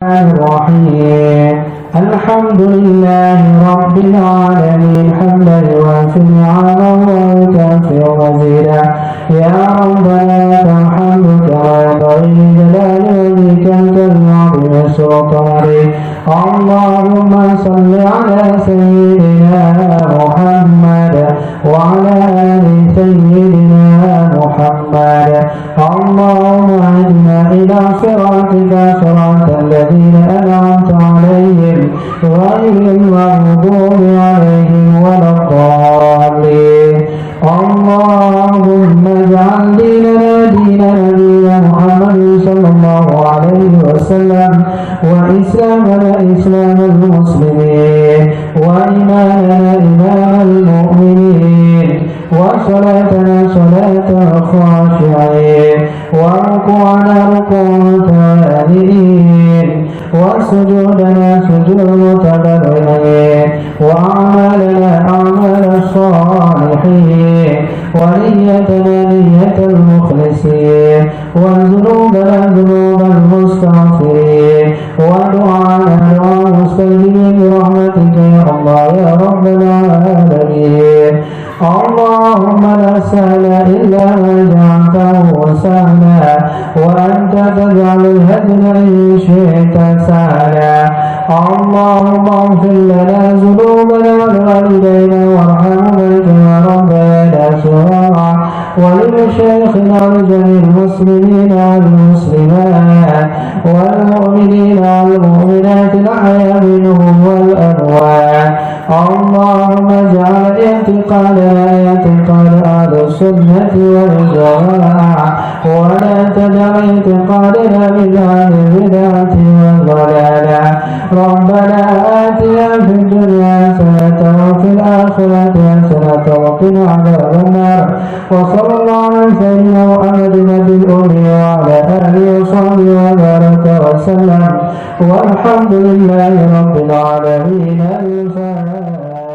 الرحيم الحمد لله رب العالمين حمدا يوافي نعمه ويكافئ مزيدا يا ربنا لك الحمد كما ينبغي لجلال وجهك الكريم وعظيم سلطانك. اللهم صل على سيدنا محمد وعلى آل سيدنا محمد. اللهم اهدنا إلى صراطك صراط الذين أنعمت عليهم غير المغضوب عليهم ولا الضالين. اللهم اجعل ديننا دين نبينا محمد صلى الله عليه وسلم وإسلامنا إسلام المسلمين وإيماننا إيمان المؤمنين وصلاتنا صلاة الخاشعين وركوعنا ركوع التائبين وسجودنا سجود المتضرعين وأعمالنا أعمال الصالحين ونيتنا نية المخلصين وذنوبنا ذنوب المستغفرين ودعانا دعاء المستجيبين برحمتك يا الله يا رب العالمين. اللهم لا سهل إلا ما جعلته سهلا وأنت تجعل الهدن إن شئت سهلا. اللهم اغفر لنا ذنوبنا ولوالدينا وارحمنا كما ربنا صغارا ولمشايخنا ولجميع المسلمين والمسلمات والمؤمنين والمؤمنات الأحياء منهم والأموات. اللهم اجعل اعتقادنا اعتقاد أهل السنة والجماعة ولا تدع اعتقادنا من أهل البدعة والضلالة. ربنا آتنا في الدنيا حسنة وفي الآخرة حسنة وقنا عذاب النار. وصلى الله على سيدنا محمد النبي الأمي وعلى آله وصحبه وبارك وسلم والحمد لله رب العالمين. الفاتحة.